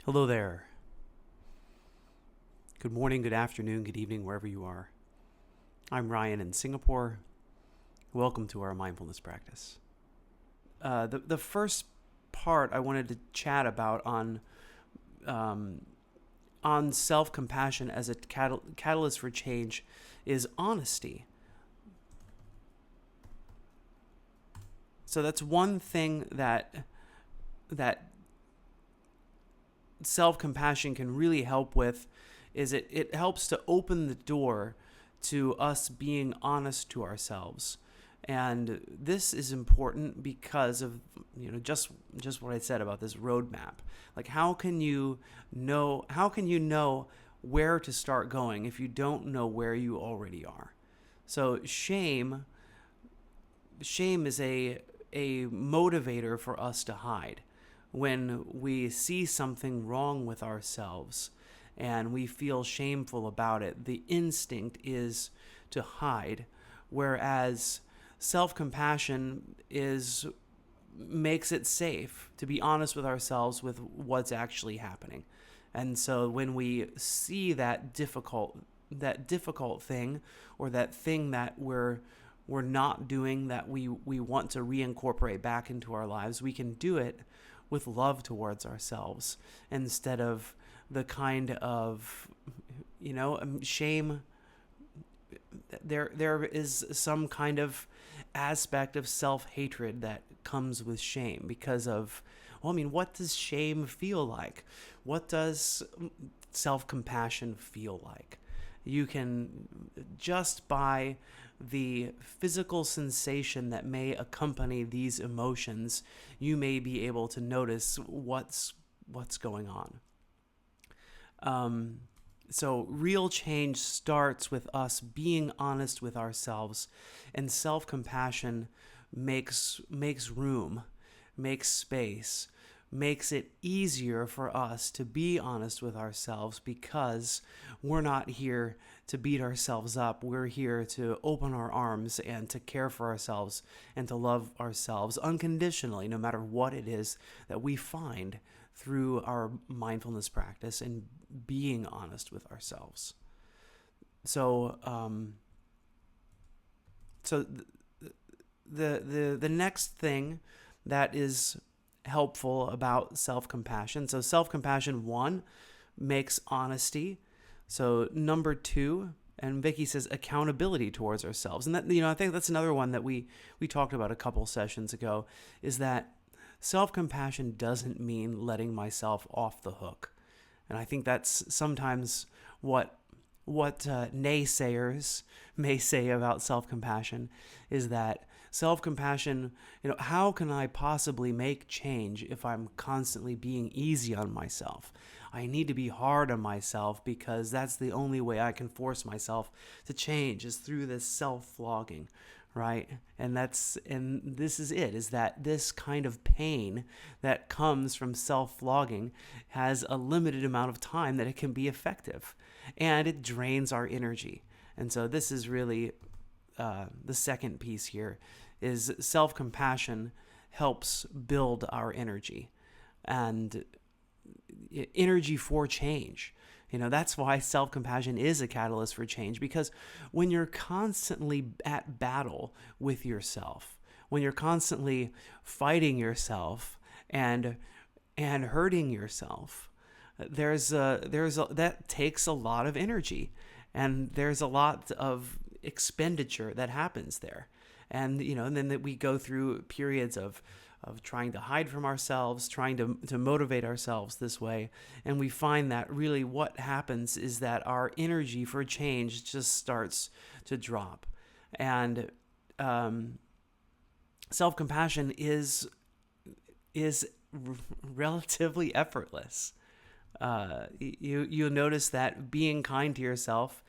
Hello there. Good morning, good afternoon, good evening, wherever you are. I'm Ryan in Singapore. Welcome to our mindfulness practice. The first part I wanted to chat about on self compassion as a catalyst for change is honesty. So that's one thing that self compassion can really help with is it helps to open the door to us being honest to ourselves. And this is important because of just what I said about this roadmap. Like how can you know where to start going if you don't know where you already are? So shame is a motivator for us to hide. When we see something wrong with ourselves and we feel shameful about it, the instinct is to hide. Whereas self-compassion is makes it safe to be honest with ourselves with what's actually happening. And so when we see that difficult thing, or that thing that we're not doing, that we want to reincorporate back into our lives, we can do it with love towards ourselves instead of the kind of shame. There is some kind of aspect of self-hatred that comes with shame because of, what does shame feel like? What does self-compassion feel like? You can, just by the physical sensation that may accompany these emotions, you may be able to notice what's going on. So real change starts with us being honest with ourselves, and self-compassion makes room, makes space, makes it easier for us to be honest with ourselves, because we're not here to beat ourselves up. We're here to open our arms and to care for ourselves and to love ourselves unconditionally, no matter what it is that we find through our mindfulness practice and being honest with ourselves. So, the next thing that is helpful about self-compassion. So self-compassion, one, makes honesty. So number two, and Vicky says accountability towards ourselves. And that, I think that's another one that we talked about a couple sessions ago, is that self-compassion doesn't mean letting myself off the hook. And I think that's sometimes what naysayers may say about self-compassion, is that self-compassion, how can I possibly make change if I'm constantly being easy on myself? I need to be hard on myself because that's the only way I can force myself to change, is through this self-flogging, right? And this is it, is that this kind of pain that comes from self-flogging has a limited amount of time that it can be effective, and it drains our energy. And so this is really the second piece here, is self-compassion helps build our energy and energy for change. That's why self-compassion is a catalyst for change, because when you're constantly at battle with yourself, when you're constantly fighting yourself and hurting yourself, that takes a lot of energy, and there's a lot of expenditure that happens there. And then that we go through periods of trying to hide from ourselves, trying to motivate ourselves this way. And we find that really what happens is that our energy for change just starts to drop. And self-compassion is relatively effortless. You'll notice that being kind to yourself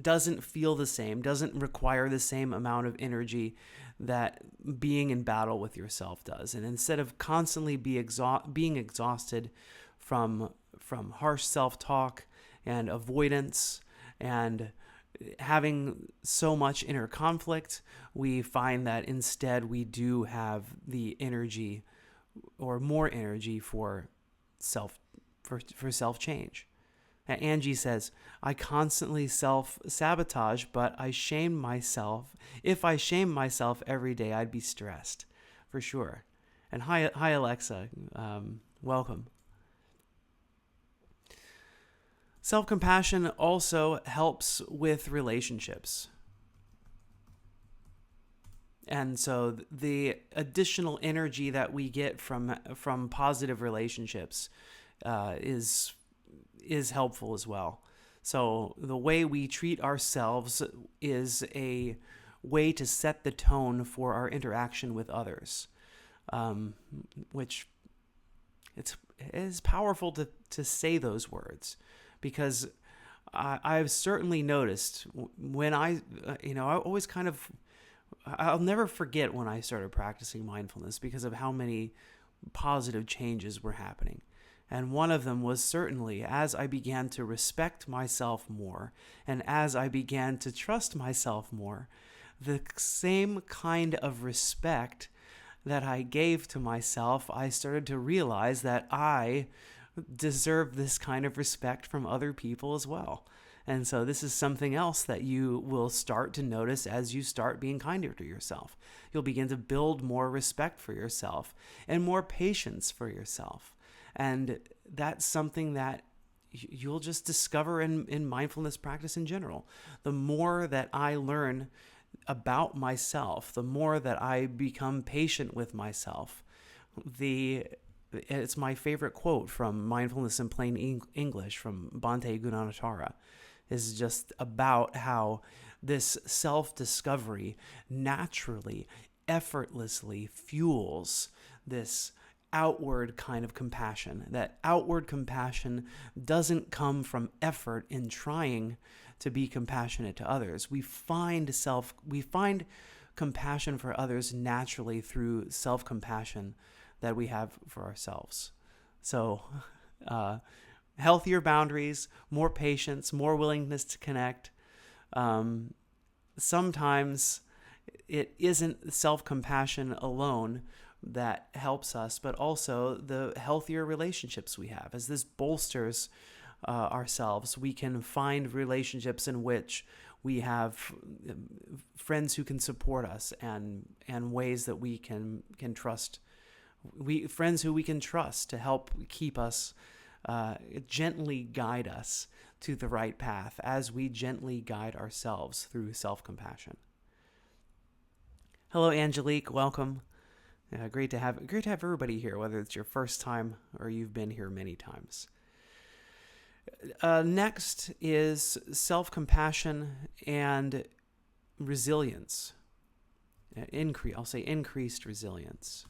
doesn't feel the same, doesn't require the same amount of energy that being in battle with yourself does. And instead of constantly being exhausted from harsh self-talk and avoidance and having so much inner conflict, we find that instead we do have the energy, or more energy, for self for self change. Angie says, I constantly self-sabotage, but I shame myself. If I shame myself every day, I'd be stressed, for sure. And hi Alexa, welcome. Self-compassion also helps with relationships. And so the additional energy that we get from positive relationships is helpful as well. So the way we treat ourselves is a way to set the tone for our interaction with others, which it is powerful to say those words, because I've certainly noticed when I always kind of, I'll never forget when I started practicing mindfulness because of how many positive changes were happening. And one of them was certainly as I began to respect myself more and as I began to trust myself more, the same kind of respect that I gave to myself, I started to realize that I deserve this kind of respect from other people as well. And so this is something else that you will start to notice as you start being kinder to yourself. You'll begin to build more respect for yourself and more patience for yourself. And that's something that you'll just discover in mindfulness practice in general. The more that I learn about myself, the more that I become patient with myself. It's my favorite quote from Mindfulness in Plain English from Bhante Gunaratara, is just about how this self-discovery naturally, effortlessly fuels this outward kind of compassion. That outward compassion doesn't come from effort in trying to be compassionate to others. We find compassion for others naturally through self-compassion that we have for ourselves. So, healthier boundaries, more patience, more willingness to connect. Sometimes it isn't self-compassion alone that helps us, but also the healthier relationships we have. As this bolsters ourselves, we can find relationships in which we have friends who can support us and ways that we can trust. Friends who we can trust to help keep us, gently guide us to the right path as we gently guide ourselves through self-compassion. Hello, Angelique. Welcome. Great to have everybody here, whether it's your first time or you've been here many times. Next is self-compassion and resilience. I'll say increased resilience.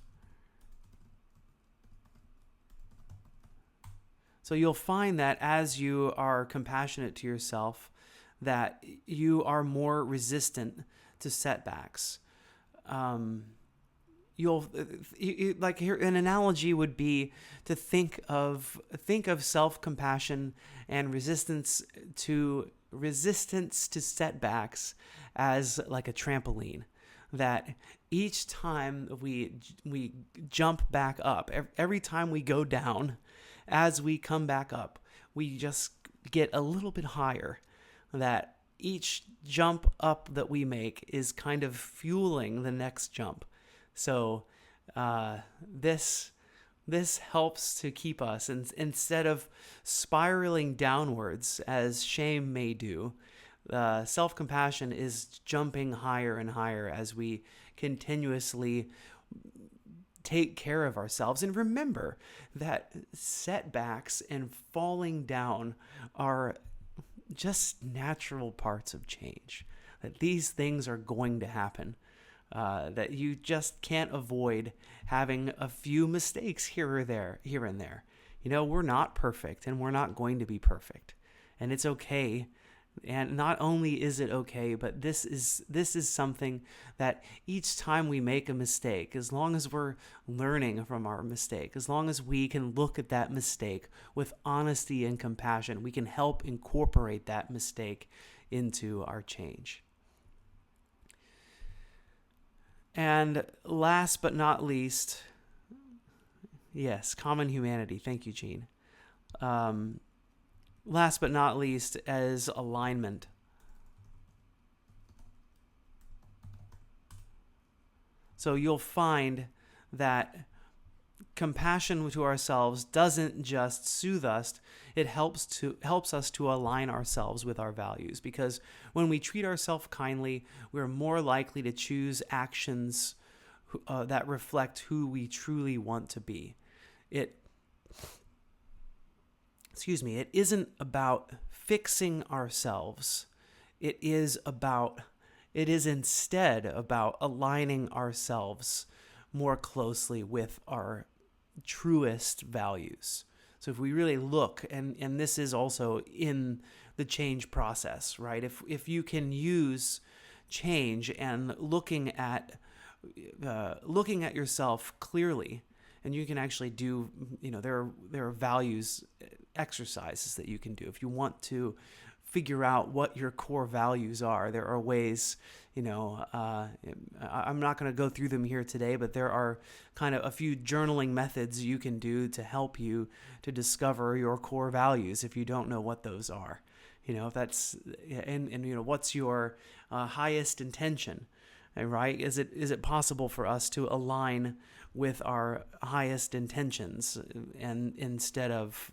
So you'll find that as you are compassionate to yourself, that you are more resistant to setbacks. Like here, an analogy would be to think of self-compassion and resistance to setbacks as like a trampoline, that each time we jump back up, every time we go down, as we come back up, we just get a little bit higher. That each jump up that we make is kind of fueling the next jump. So this helps to keep us, and instead of spiraling downwards as shame may do, self-compassion is jumping higher and higher as we continuously take care of ourselves. And remember that setbacks and falling down are just natural parts of change, that these things are going to happen. That you just can't avoid having a few mistakes here and there. We're not perfect, and we're not going to be perfect, and it's okay. And not only is it okay, but this is something that each time we make a mistake, as long as we're learning from our mistake, as long as we can look at that mistake with honesty and compassion, we can help incorporate that mistake into our change. And last but not least, Yes, common humanity. Thank you, Gene. Um, Last but not least, as alignment. So you'll find that compassion to ourselves doesn't just soothe us, it helps us to align ourselves with our values, because when we treat ourselves kindly, we're more likely to choose actions that reflect who we truly want to be. It it isn't about fixing ourselves. It is instead about aligning ourselves more closely with our truest values. So if we really look, and this is also in the change process, right? If you can use change and looking at yourself clearly, and you can actually do, there are values exercises that you can do if you want to figure out what your core values are. There are ways, I'm not going to go through them here today, but there are kind of a few journaling methods you can do to help you to discover your core values if you don't know what those are. If that's, and what's your highest intention, right? Is it possible for us to align with our highest intentions, and instead of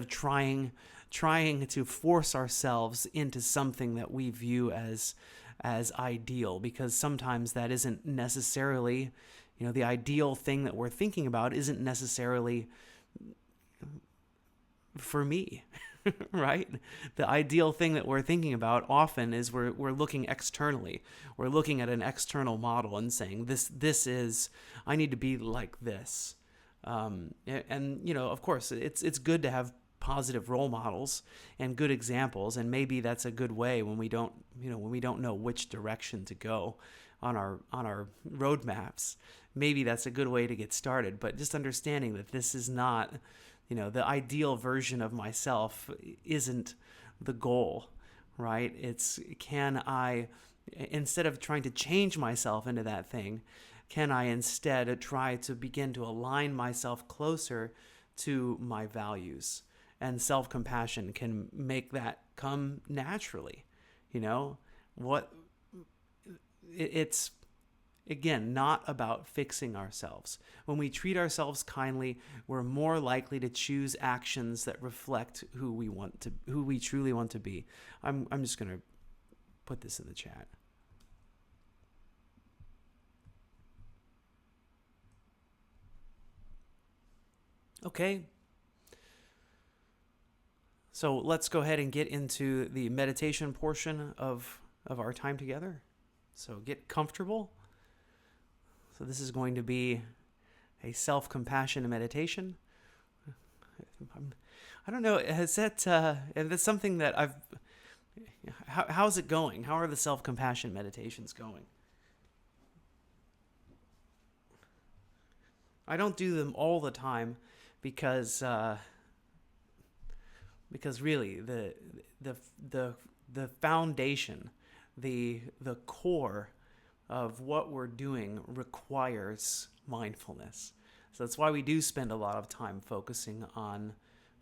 trying to force ourselves into something that we view as ideal, because sometimes that isn't necessarily, the ideal thing that we're thinking about isn't necessarily for me. Right? The ideal thing that we're thinking about often is we're looking externally. We're looking at an external model and saying, this is, I need to be like this. And of course, it's good to have positive role models and good examples, and maybe that's a good way when we don't know which direction to go on our roadmaps. Maybe that's a good way to get started. But just understanding that this is not, the ideal version of myself isn't the goal, right? It's, can I, instead of trying to change myself into that thing, can I instead try to begin to align myself closer to my values? And self-compassion can make that come naturally. It's, again, not about fixing ourselves. When we treat ourselves kindly, we're more likely to choose actions that reflect who we truly want to be. I'm just going to put this in the chat. Okay. So let's go ahead and get into the meditation portion of our time together. So get comfortable. So this is going to be a self-compassion meditation. I don't know, has that, and that's something that how's it going? How are the self-compassion meditations going? I don't do them all the time because really the foundation, the core of what we're doing requires mindfulness. So that's why we do spend a lot of time focusing on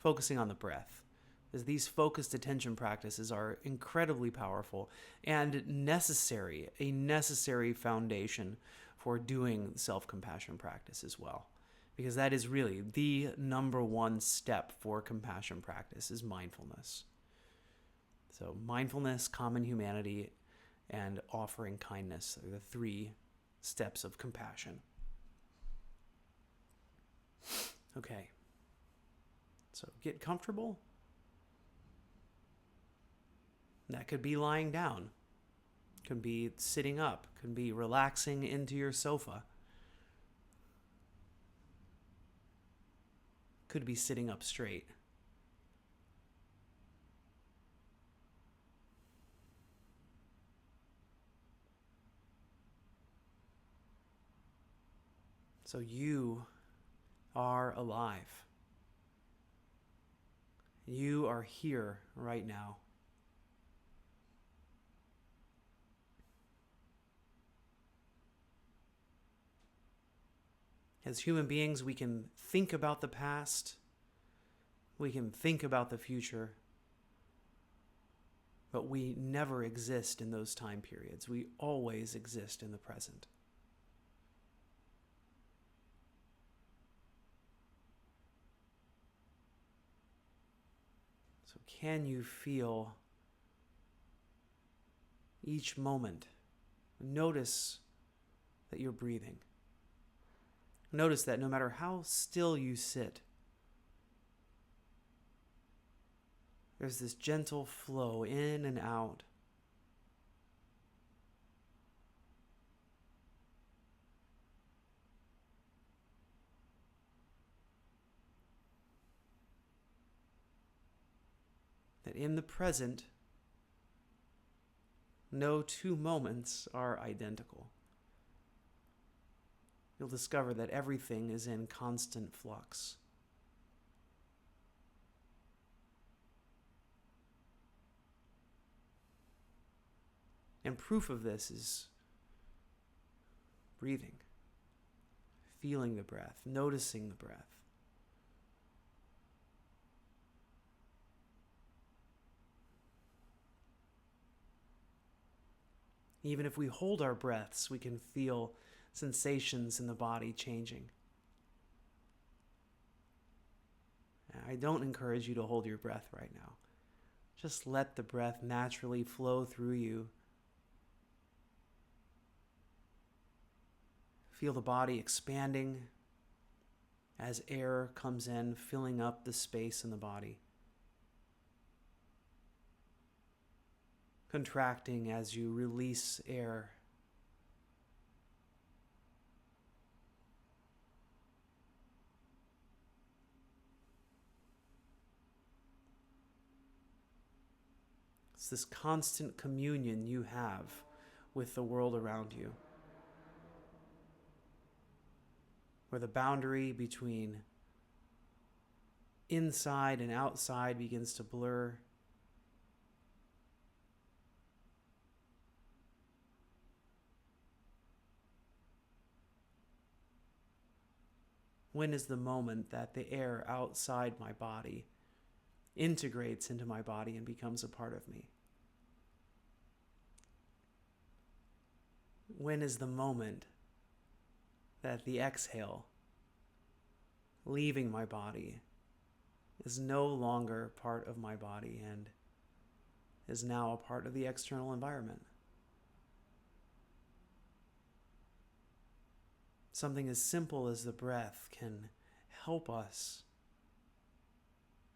the breath. As these focused attention practices are incredibly powerful and a necessary foundation for doing self-compassion practice as well. Because that is really the number one step for compassion practice, is mindfulness. So mindfulness, common humanity, and offering kindness are the 3 steps of compassion. Okay. So get comfortable. That could be lying down. Could be sitting up. Could be relaxing into your sofa. Could be sitting up straight. So you are alive. You are here right now. As human beings, we can think about the past, we can think about the future, but we never exist in those time periods. We always exist in the present. So can you feel each moment? Notice that you're breathing. Notice that no matter how still you sit, there's this gentle flow in and out. That in the present, no two moments are identical. You'll discover that everything is in constant flux. And proof of this is breathing, feeling the breath, noticing the breath. Even if we hold our breaths, we can feel sensations in the body changing. I don't encourage you to hold your breath right now. Just let the breath naturally flow through you. Feel the body expanding as air comes in, filling up the space in the body. Contracting as you release air. It's this constant communion you have with the world around you, where the boundary between inside and outside begins to blur. When is the moment that the air outside my body integrates into my body and becomes a part of me? When is the moment that the exhale leaving my body is no longer part of my body and is now a part of the external environment? Something as simple as the breath can help us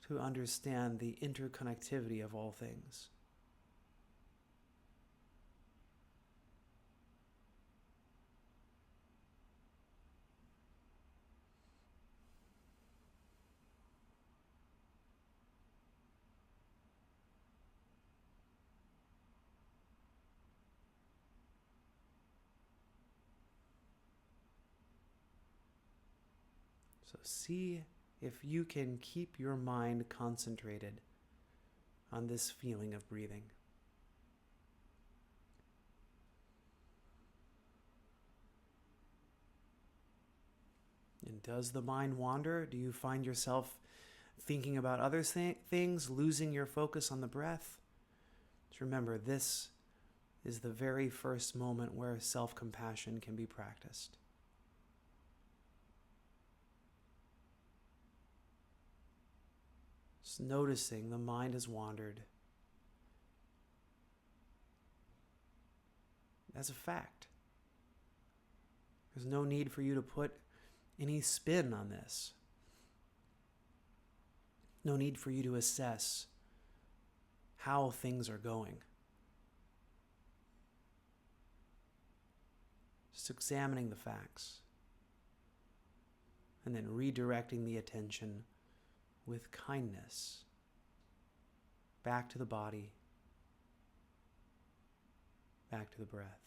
to understand the interconnectivity of all things. So see if you can keep your mind concentrated on this feeling of breathing. And does the mind wander? Do you find yourself thinking about other things, losing your focus on the breath? Just remember, this is the very first moment where self-compassion can be practiced. Just noticing the mind has wandered. That's a fact. There's no need for you to put any spin on this. No need for you to assess how things are going. Just examining the facts and then redirecting the attention with kindness back to the body, back to the breath.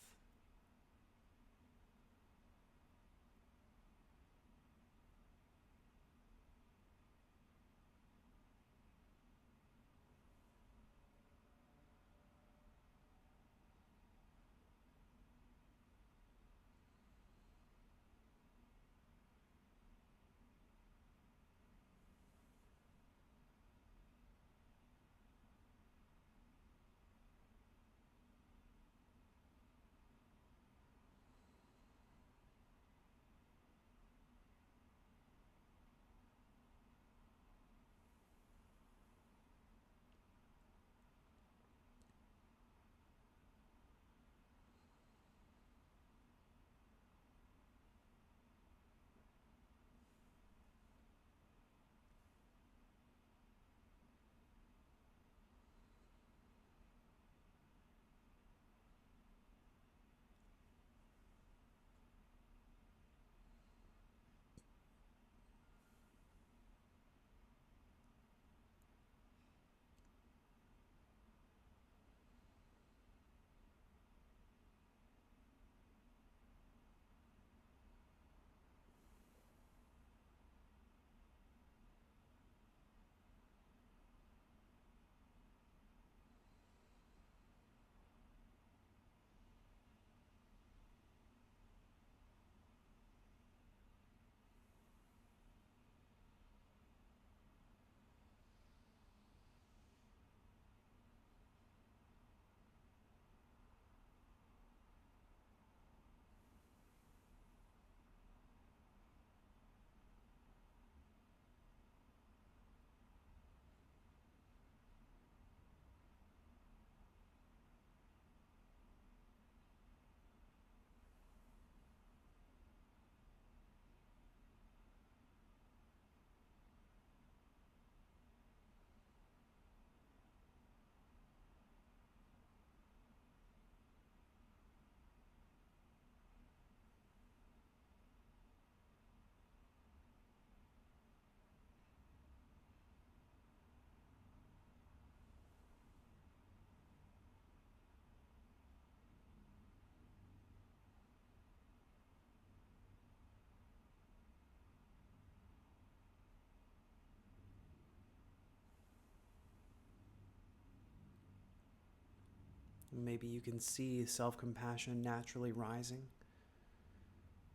Maybe you can see self-compassion naturally rising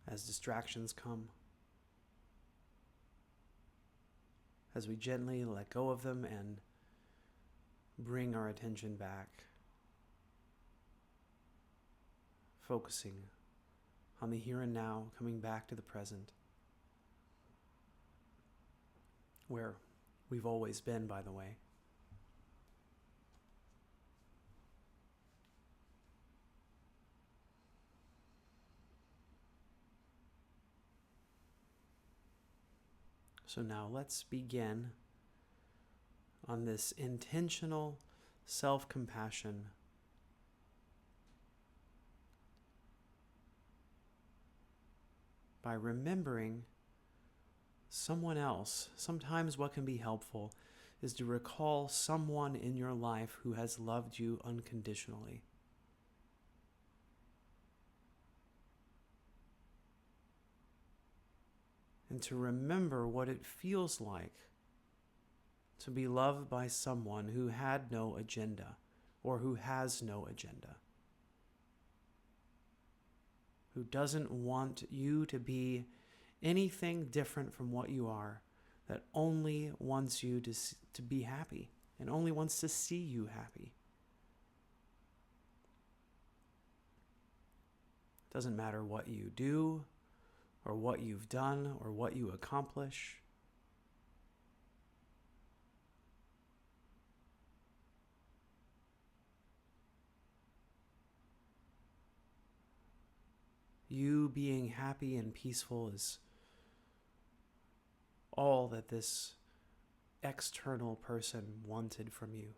as distractions come, as we gently let go of them and bring our attention back, focusing on the here and now, coming back to the present, where we've always been, by the way. So now let's begin on this intentional self-compassion by remembering someone else. Sometimes what can be helpful is to recall someone in your life who has loved you unconditionally. And to remember what it feels like to be loved by someone who had no agenda or who has no agenda, who doesn't want you to be anything different from what you are, that only wants you to be happy and only wants to see you happy. Doesn't matter what you do or what you've done or what you accomplish. You being happy and peaceful is all that this external person wanted from you.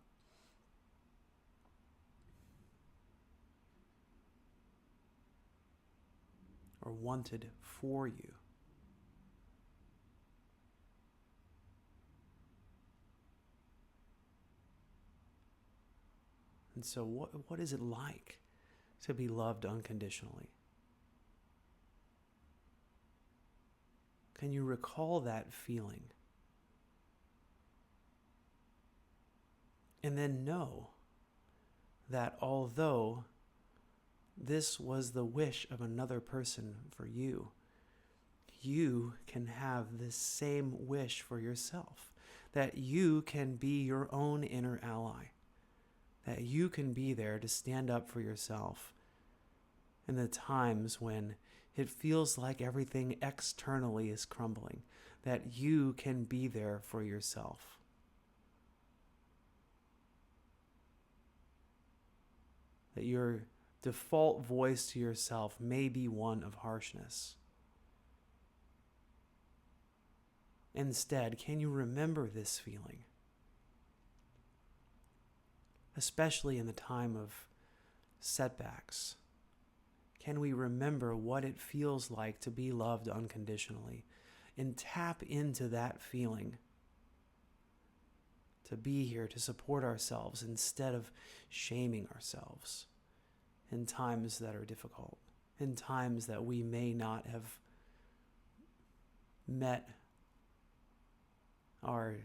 Or wanted for you. And so what is it like to be loved unconditionally? Can you recall that feeling? And then know that although this was the wish of another person for you, you can have this same wish for yourself, that you can be your own inner ally, that you can be there to stand up for yourself in the times when it feels like everything externally is crumbling, that you can be there for yourself. That your default voice to yourself may be one of harshness. Instead, can you remember this feeling? Especially in the time of setbacks. Can we remember what it feels like to be loved unconditionally and tap into that feeling? To be here to support ourselves instead of shaming ourselves in times that are difficult, in times that we may not have met our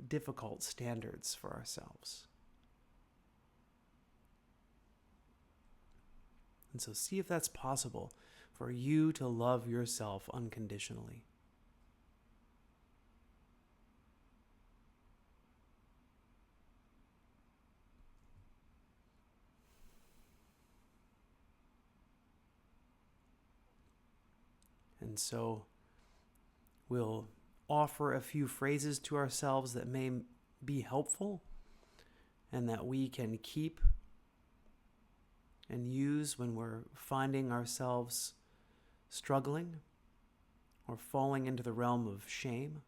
difficult standards for ourselves. And so see if that's possible for you to love yourself unconditionally. And so we'll offer a few phrases to ourselves that may be helpful and that we can keep and use when we're finding ourselves struggling or falling into the realm of shame.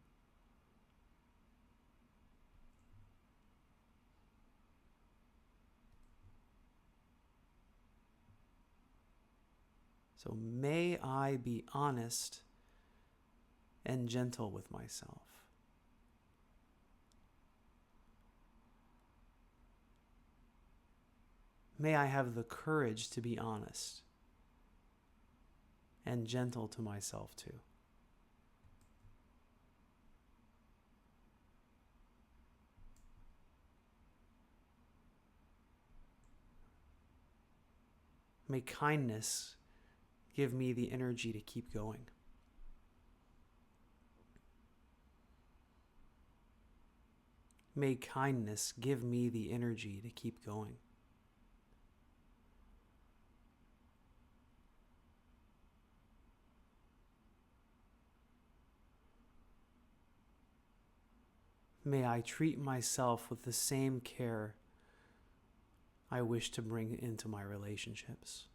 So may I be honest and gentle with myself. May I have the courage to be honest and gentle to myself too. May kindness give me the energy to keep going. May kindness give me the energy to keep going. May I treat myself with the same care I wish to bring into my relationships.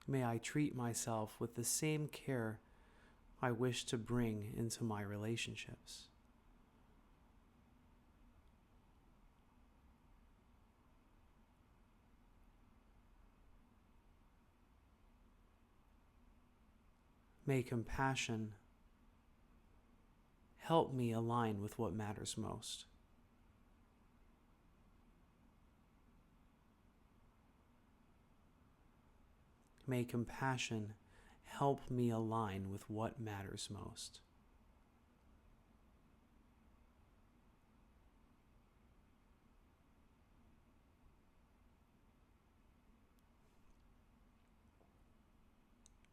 May I treat myself with the same care I wish to bring into my relationships. May compassion help me align with what matters most. May compassion help me align with what matters most.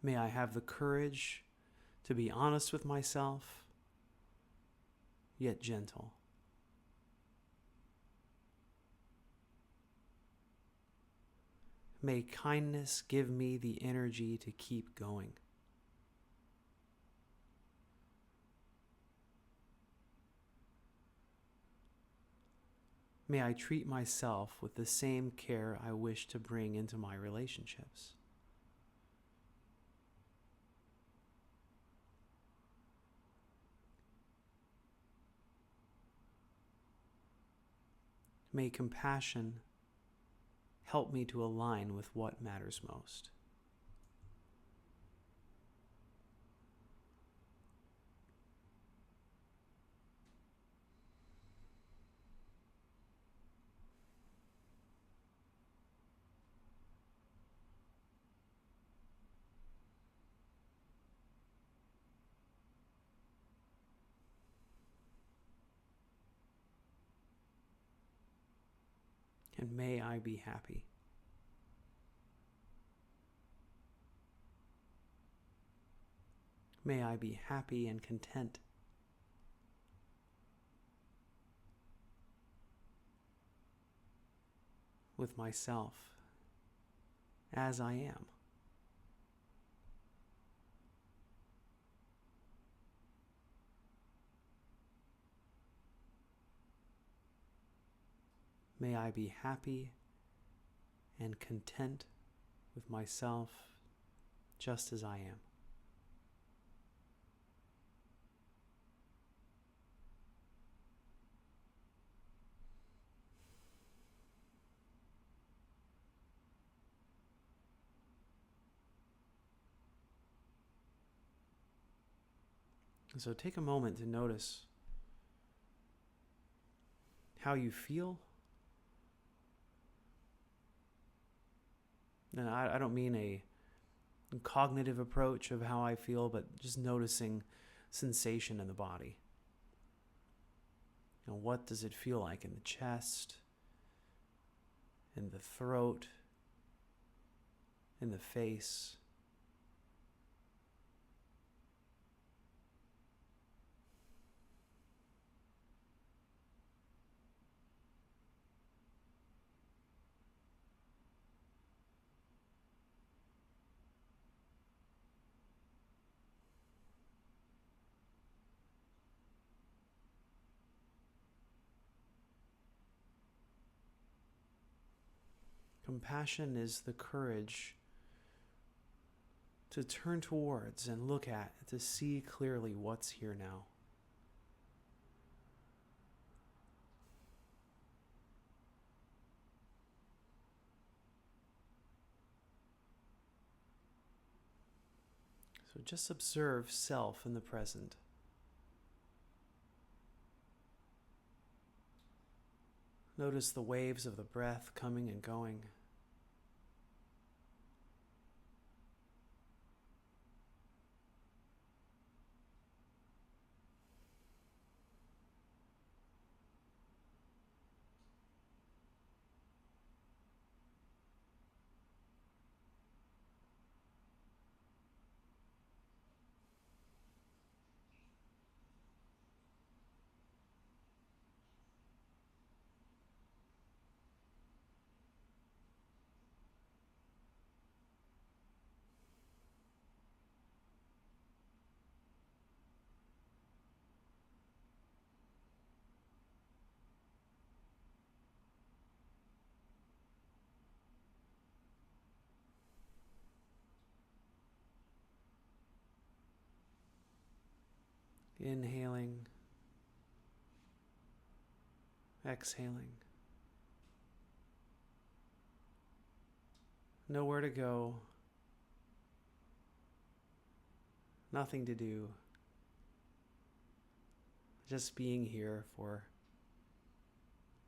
May I have the courage to be honest with myself, yet gentle. May kindness give me the energy to keep going. May I treat myself with the same care I wish to bring into my relationships. May compassion help me to align with what matters most. And may I be happy. May I be happy and content. With myself as I am. May I be happy and content with myself just as I am. So take a moment to notice how you feel. And I don't mean a cognitive approach of how I feel, but just noticing sensation in the body. What does it feel like in the chest, in the throat, in the face? Compassion is the courage to turn towards and look at, to see clearly what's here now. So just observe self in the present. Notice the waves of the breath coming and going. Inhaling, exhaling. Nowhere to go, nothing to do, just being here for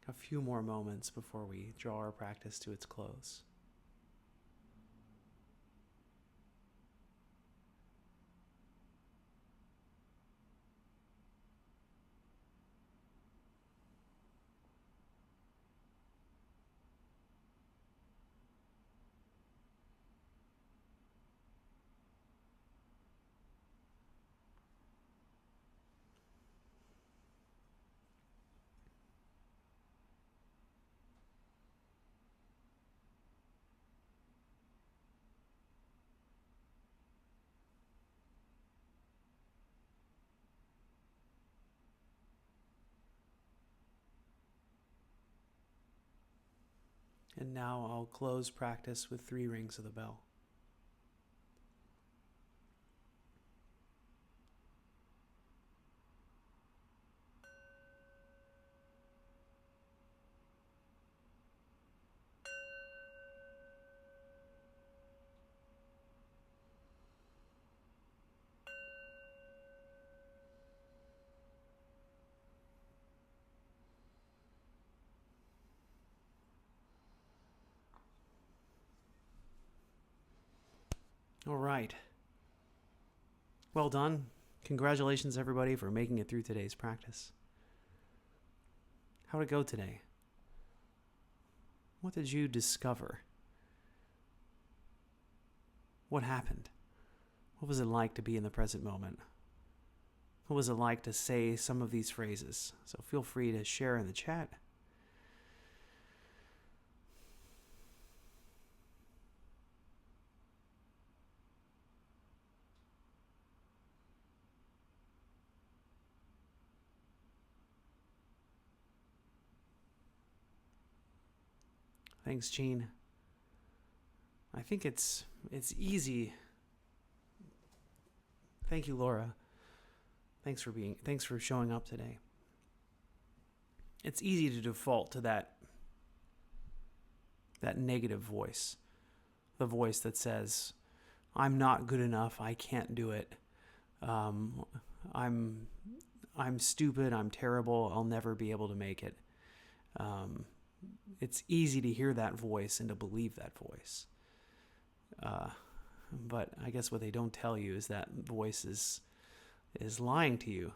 a few more moments before we draw our practice to its close. And now I'll close practice with 3 rings of the bell. All right. Well done. Congratulations, everybody, for making it through today's practice. How'd it go today? What did you discover? What happened? What was it like to be in the present moment? What was it like to say some of these phrases? So feel free to share in the chat. Thanks, Gene. I think it's easy. Thank you, Laura. Thanks for showing up today. It's easy to default to that negative voice. The voice that says, I'm not good enough, I can't do it. I'm stupid, I'm terrible, I'll never be able to make it. It's easy to hear that voice and to believe that voice. But I guess what they don't tell you is that voice is lying to you.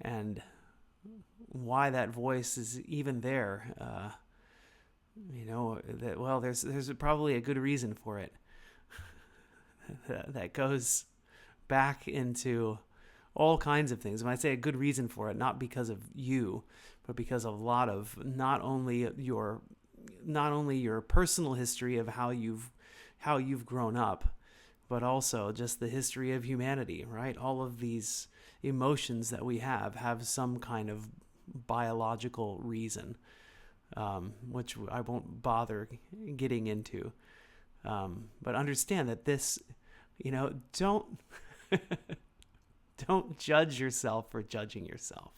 And why that voice is even there, there's probably a good reason for it. that goes back into all kinds of things. When I say a good reason for it, not because of you, but because of a lot of not only your personal history of how you've grown up, but also just the history of humanity, right? All of these emotions that we have some kind of biological reason, which I won't bother getting into. But understand that this, don't don't judge yourself for judging yourself,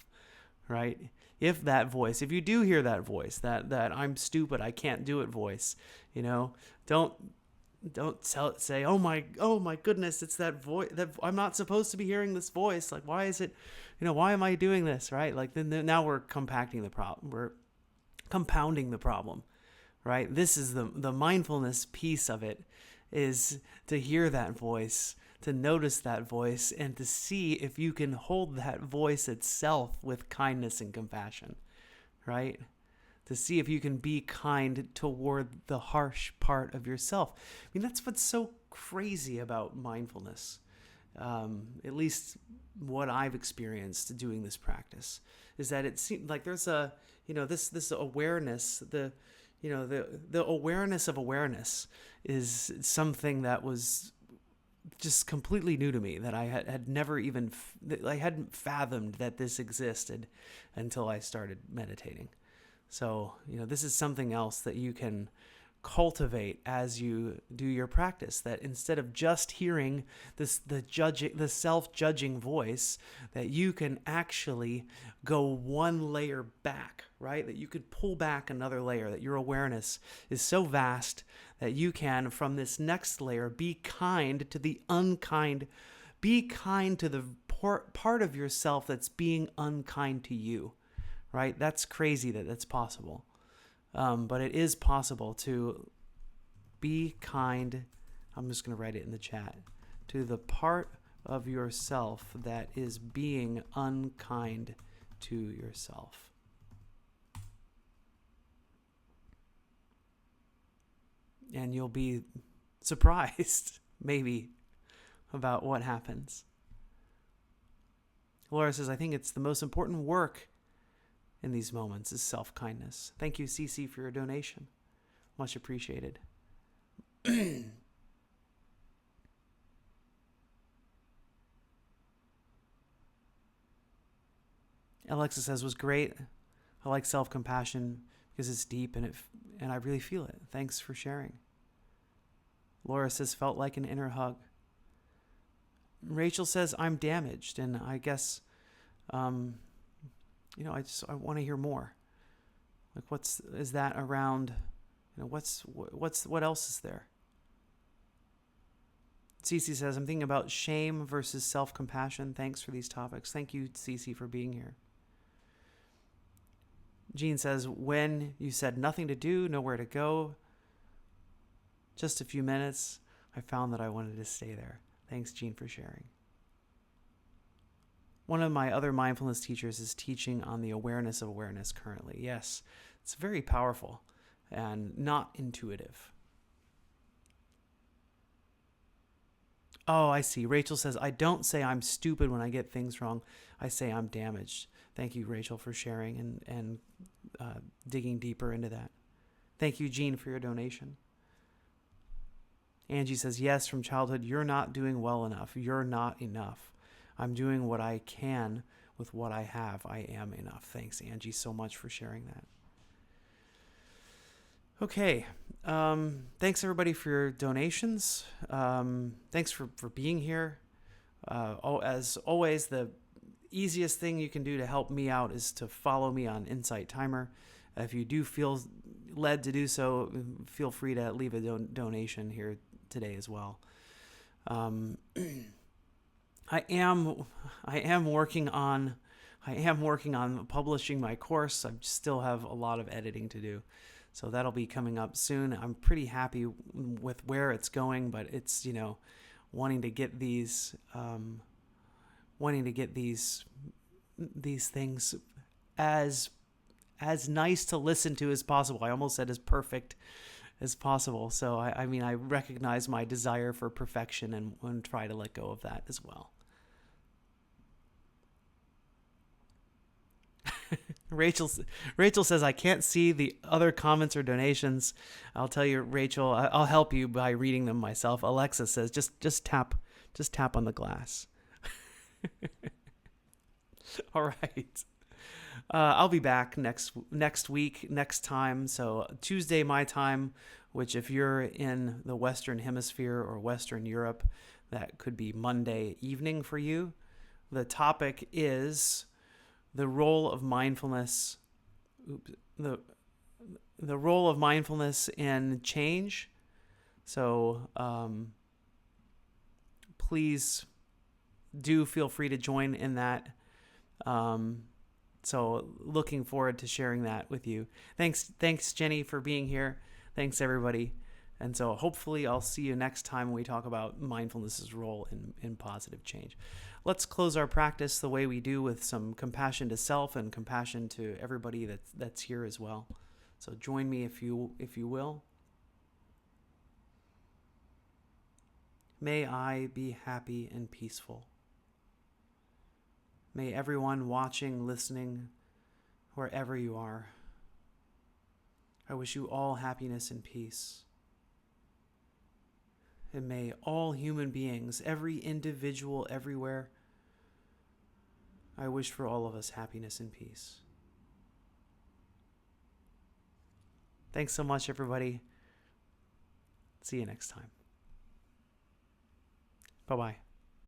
right? If you do hear that voice, that I'm stupid, I can't do it voice, don't say, oh my goodness, it's that voice that I'm not supposed to be hearing this voice. Like, why is it, why am I doing this? Right? Like then now we're compounding the problem, right? This is the mindfulness piece of it, is to hear that voice, to notice that voice, and to see if you can hold that voice itself with kindness and compassion, right? To see if you can be kind toward the harsh part of yourself. I mean, that's what's so crazy about mindfulness. At least what I've experienced doing this practice is that it seems like there's this awareness, the awareness of awareness is something that was just completely new to me, that I had never even, I hadn't fathomed that this existed until I started meditating. So, this is something else that you can cultivate as you do your practice, that instead of just hearing the self-judging voice, that you can actually go one layer back, right? That you could pull back another layer, that your awareness is so vast that you can, from this next layer, be kind to the unkind, be kind to the part of yourself that's being unkind to you, right? That's crazy that that's possible. But it is possible to be kind. I'm just going to write it in the chat. To the part of yourself that is being unkind to yourself. And you'll be surprised, maybe, about what happens. Laura says, I think it's the most important work in these moments is self-kindness. Thank you, Cece, for your donation. Much appreciated. Alexa says, was great. I like self-compassion because it's deep and I really feel it. Thanks for sharing. Laura says, felt like an inner hug. Rachel says, I'm damaged, and I guess I want to hear more. Like, is that around? What else is there? Cece says, I'm thinking about shame versus self-compassion. Thanks for these topics. Thank you, Cece, for being here. Jean says, when you said nothing to do, nowhere to go, just a few minutes, I found that I wanted to stay there. Thanks, Jean, for sharing. One of my other mindfulness teachers is teaching on the awareness of awareness currently. Yes, it's very powerful and not intuitive. Oh, I see. Rachel says, I don't say I'm stupid when I get things wrong. I say I'm damaged. Thank you, Rachel, for sharing and digging deeper into that. Thank you, Jean, for your donation. Angie says, yes, from childhood, you're not doing well enough. You're not enough. I'm doing what I can with what I have. I am enough. Thanks, Angie, so much for sharing that. Okay. Thanks, everybody, for your donations. Thanks for being here. As always, the easiest thing you can do to help me out is to follow me on Insight Timer. If you do feel led to do so, feel free to leave a donation here today as well. I am working on publishing my course. I still have a lot of editing to do, so that'll be coming up soon. I'm pretty happy with where it's going, but it's wanting to get these things as nice to listen to as possible. I almost said as perfect as possible. So I recognize my desire for perfection and try to let go of that as well. Rachel says, I can't see the other comments or donations. I'll tell you, Rachel, I'll help you by reading them myself. Alexa says, just tap on the glass. All right. I'll be back next week, next time. So Tuesday, my time, which if you're in the Western Hemisphere or Western Europe, that could be Monday evening for you. The topic is the role of mindfulness. The role of mindfulness in change. So please do feel free to join in that. So looking forward to sharing that with you. Thanks, Jenny, for being here. Thanks, everybody. And so hopefully I'll see you next time when we talk about mindfulness's role in positive change. Let's close our practice the way we do, with some compassion to self and compassion to everybody that's here as well. So join me if you will. May I be happy and peaceful. May everyone watching, listening, wherever you are, I wish you all happiness and peace. And may all human beings, every individual everywhere, I wish for all of us happiness and peace. Thanks so much, everybody. See you next time. Bye-bye.